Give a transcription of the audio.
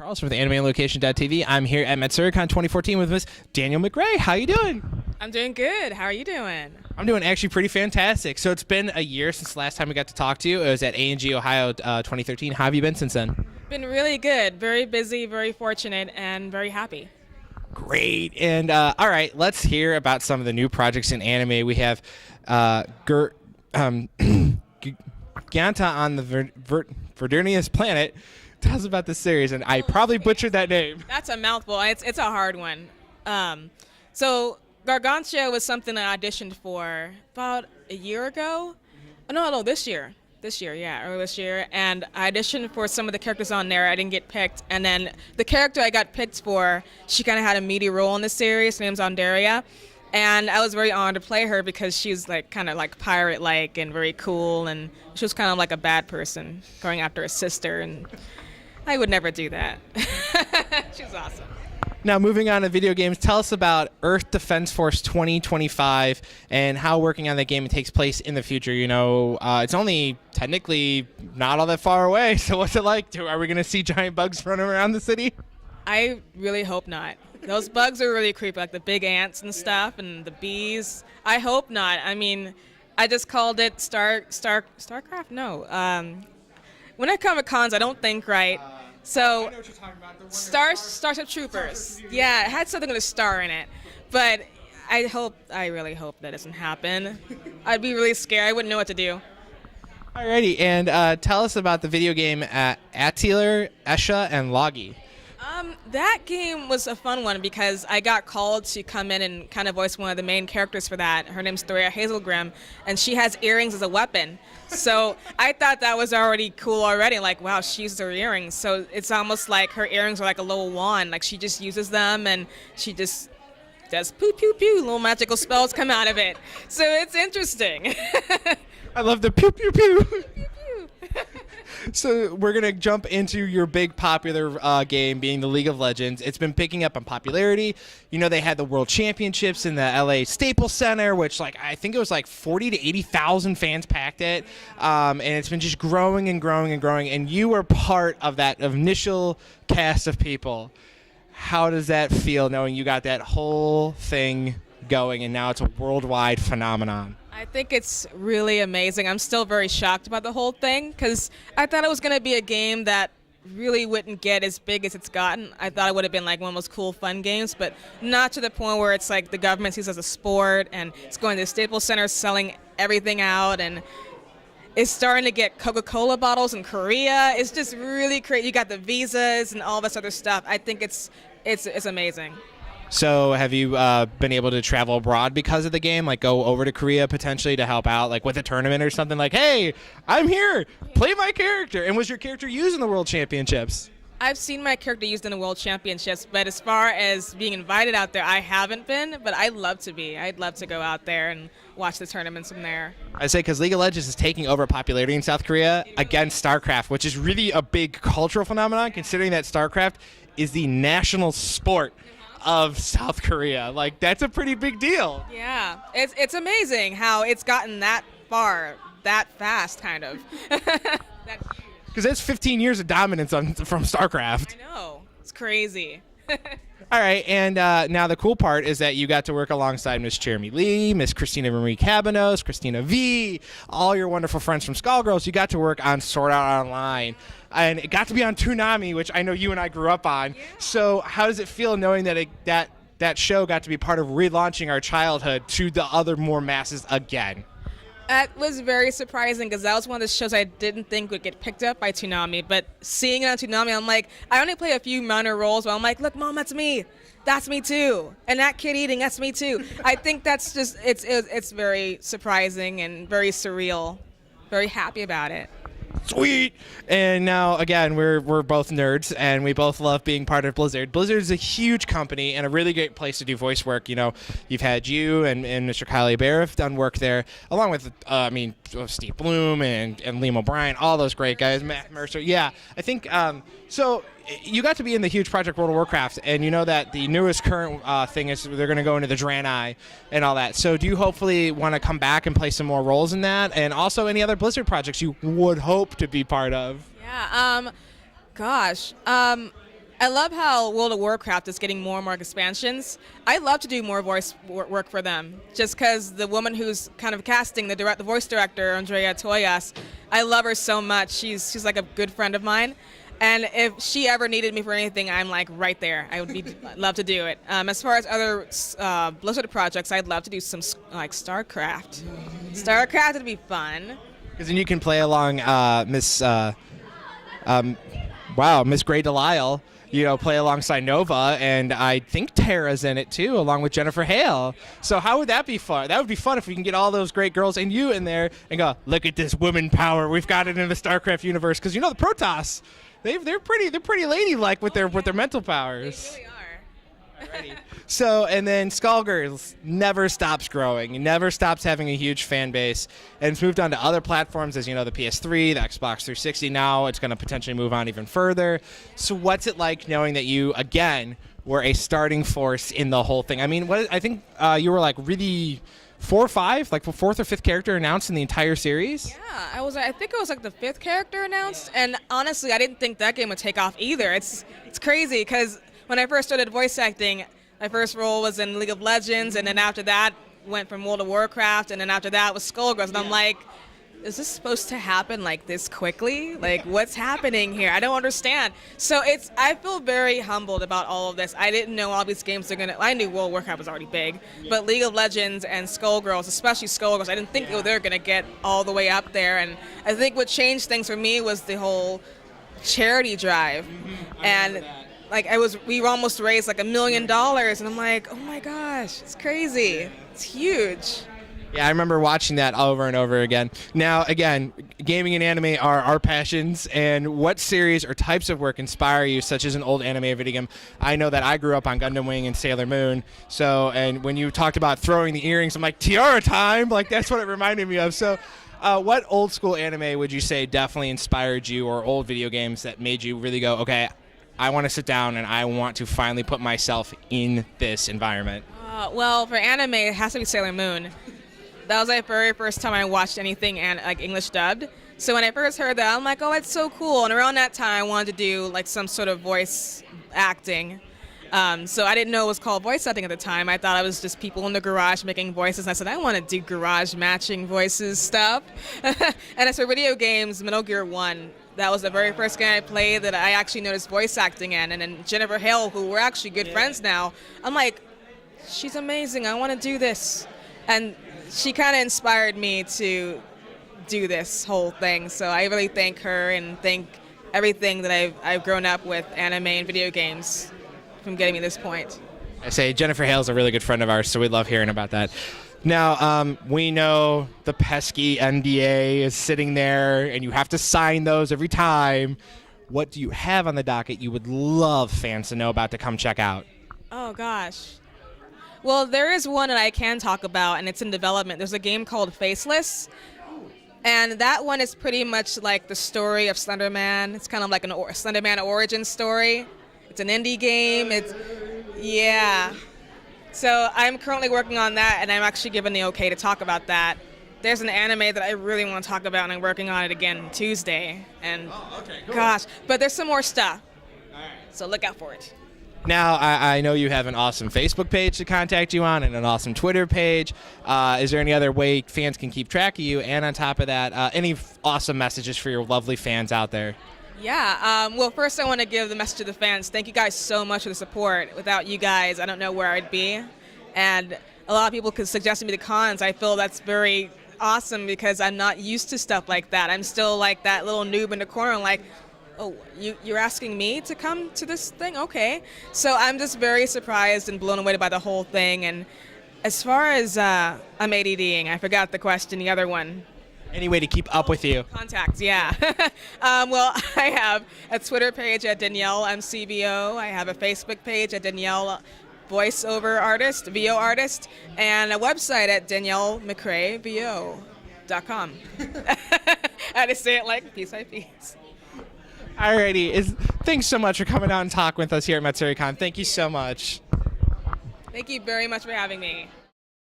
Carlson with AnimeLocation.tv. I'm here at Matsuricon 2014 with Miss Danielle McRae. How you doing? I'm doing good. How are you doing? I'm doing actually pretty fantastic. So it's been a year since the last time we got to talk to you. It was at A&G Ohio 2013. How have you been since then? Been really good. Very busy, very fortunate, and very happy. Great. And all right, let's hear about some of the new projects in anime. We have Ganta on the Verdurnius planet. Tell us about this series, and I probably butchered that name. That's a mouthful. It's a hard one. So Gargantia was something I auditioned for about a year ago. No, this year. Earlier this year. And I auditioned for some of the characters on there. I didn't get picked. And then the character I got picked for, she kind of had a meaty role in the series. Her name's Andaria. And I was very honored to play her because she's like kind of like pirate-like and very cool. And she was kind of like a bad person going after her sister. And I would never do that. She's awesome. Now, moving on to video games, tell us about Earth Defense Force 2025 and how working on that game takes place in the future. You know, it's only technically not all that far away, so what's it like? Are we going to see giant bugs running around the city? I really hope not. Those bugs are really creepy, like the big ants and stuff and the bees. I hope not. I mean, I just called it StarCraft? No. When I come to cons, I don't think right. So, I know what you're talking about. Starship Troopers. Yeah, it had something with a star in it. But I really hope that doesn't happen. I'd be really scared. I wouldn't know what to do. Alrighty, and tell us about the video game Attiler, Esha, and Logi. That game was a fun one because I got called to come in and kind of voice one of the main characters for that. Her name's Thoria Hazelgrim, and she has earrings as a weapon. So I thought that was already cool already. Like, wow, she uses her earrings. So it's almost like her earrings are like a little wand. Like, she just uses them, and she just does pew, pew, pew. Little magical spells come out of it. So it's interesting. I love the pew, pew, pew. Pew, pew. So we're going to jump into your big popular game being the League of Legends. It's been picking up on popularity. You know, they had the World Championships in the LA Staples Center, which I think it was like 40 to 80,000 fans packed it. And it's been just growing and growing and growing. And you were part of that initial cast of people. How does that feel knowing you got that whole thing going and now it's a worldwide phenomenon? I think it's really amazing. I'm still very shocked about the whole thing because I thought it was going to be a game that really wouldn't get as big as it's gotten. I thought it would have been like one of those cool, fun games, but not to the point where it's like the government sees it as a sport and it's going to the Staples Center selling everything out, and it's starting to get Coca-Cola bottles in Korea. It's just really crazy. You got the visas and all this other stuff. I think it's amazing. So have you been able to travel abroad because of the game? Like go over to Korea potentially to help out like with a tournament or something like, hey, I'm here, play my character. And was your character used in the World Championships? I've seen my character used in the World Championships, but as far as being invited out there, I haven't been, but I'd love to be. I'd love to go out there and watch the tournaments from there. I say because League of Legends is taking over popularity in South Korea against StarCraft, which is really a big cultural phenomenon considering that StarCraft is the national sport of South Korea. Like, that's a pretty big deal. Yeah, it's amazing how it's gotten that far, that fast, kind of. Because that's 15 years of dominance from StarCraft. I know. It's crazy. All right, and now the cool part is that you got to work alongside Miss Jeremy Lee, Miss Christina Marie Cabanos, Christina V, all your wonderful friends from Skullgirls. You got to work on Sword Art Online, and it got to be on Toonami, which I know you and I grew up on. Yeah. So how does it feel knowing that that show got to be part of relaunching our childhood to the other more masses again? That was very surprising because that was one of the shows I didn't think would get picked up by Toonami. But seeing it on Toonami, I'm like, I only play a few minor roles, but I'm like, look, Mom, that's me. That's me too. And that kid eating, that's me too. I think that's just, it's very surprising and very surreal. Very happy about it. Sweet. And now again, we're both nerds and we both love being part of Blizzard. Blizzard is a huge company and a really great place to do voice work. You know, you've had you and Mr. Kylie Bear have done work there, along with Steve Bloom and Liam O'Brien, all those great guys, Matt Mercer. Yeah, I think so. You got to be in the huge Project World of Warcraft, and you know that the newest current thing is they're going to go into the Draenei and all that. So do you hopefully want to come back and play some more roles in that, and also any other Blizzard projects you would hope to be part of? Yeah, I love how World of Warcraft is getting more and more expansions. I'd love to do more voice work for them, just because the woman who's kind of casting the voice director, Andrea Toyas, I love her so much. She's like a good friend of mine, and if she ever needed me for anything, I'm like right there. I would be love to do it. As far as other Blizzard projects, I'd love to do some like StarCraft. StarCraft would be fun. Because then you can play along Miss Grey Delisle. Play alongside Nova, and I think Tara's in it too, along with Jennifer Hale. So how would that be fun? That would be fun if we can get all those great girls and you in there and go, look at this woman power. We've got it in the StarCraft universe. Because the Protoss, they're pretty ladylike with their mental powers. They really are. Alrighty. So, and then Skullgirls never stops growing. It never stops having a huge fan base. And it's moved on to other platforms, as you know, the PS3, the Xbox 360. Now it's going to potentially move on even further. So what's it like knowing that you, again, were a starting force in the whole thing? I mean, I think you were like really 4 or 5, like the 4th or 5th character announced in the entire series? Yeah, I think it was like the 5th character announced. And honestly, I didn't think that game would take off either. It's crazy because when I first started voice acting, my first role was in League of Legends, and then after that went from World of Warcraft, and then after that was Skullgirls. And I'm like, is this supposed to happen like this quickly? Like, what's happening here? I don't understand. So I feel very humbled about all of this. I didn't know all these games are I knew World of Warcraft was already big, but League of Legends and Skullgirls, especially Skullgirls, I didn't think they're going to get all the way up there. And I think what changed things for me was the whole charity drive. And like we almost raised like $1 million, and I'm like, oh my gosh, it's crazy. It's huge. Yeah, I remember watching that over and over again. Now, again, gaming and anime are our passions, and what series or types of work inspire you, such as an old anime or video game? I know that I grew up on Gundam Wing and Sailor Moon, and when you talked about throwing the earrings, I'm like, Tiara time! Like, that's what it reminded me of. So, what old school anime would you say definitely inspired you, or old video games that made you really go, okay, I want to sit down and I want to finally put myself in this environment? Well, for anime, it has to be Sailor Moon. That was my very first time I watched anything like English dubbed. So when I first heard that, I'm like, oh, it's so cool. And around that time, I wanted to do like some sort of voice acting. So I didn't know it was called voice acting at the time. I thought it was just people in the garage making voices. And I said, I want to do garage matching voices stuff. And as for video games, Metal Gear 1. That was the very first game I played that I actually noticed voice acting in. And then Jennifer Hale, who we're actually good friends now, I'm like, she's amazing. I want to do this. And she kind of inspired me to do this whole thing. So I really thank her and thank everything that I've grown up with, anime and video games, from getting me to this point. I say Jennifer Hale's a really good friend of ours, so we love hearing about that. Now, we know the pesky NDA is sitting there, and you have to sign those every time. What do you have on the docket you would love fans to know about to come check out? Oh, gosh. Well, there is one that I can talk about, and it's in development. There's a game called Faceless, and that one is pretty much like the story of Slender Man. It's kind of like a Slender Man origin story. It's an indie game. Yeah. So I'm currently working on that, and I'm actually given the okay to talk about that. There's an anime that I really want to talk about, and I'm working on it again Tuesday. And okay, cool. Gosh, but there's some more stuff. All right. So look out for it. Now, I know you have an awesome Facebook page to contact you on and an awesome Twitter page. Is there any other way fans can keep track of you? And on top of that, any awesome messages for your lovely fans out there? Yeah, well, first I want to give the message to the fans. Thank you guys so much for the support. Without you guys, I don't know where I'd be. And a lot of people could suggest me to cons. I feel that's very awesome because I'm not used to stuff like that. I'm still like that little noob in the corner, like, oh, you're asking me to come to this thing? Okay. So I'm just very surprised and blown away by the whole thing. And as far as I'm ADDing, I forgot the question, the other one. Any way to keep up with you? Contacts, yeah. Well, I have a Twitter page at Danielle MCVO. I have a Facebook page at Danielle Voiceover Artist, VO Artist, and a website at Danielle McRae, VO.com. I had to say it like piece by piece. Alrighty. Thanks so much for coming on and talking with us here at Matsuricon. Thank you so much. Thank you very much for having me.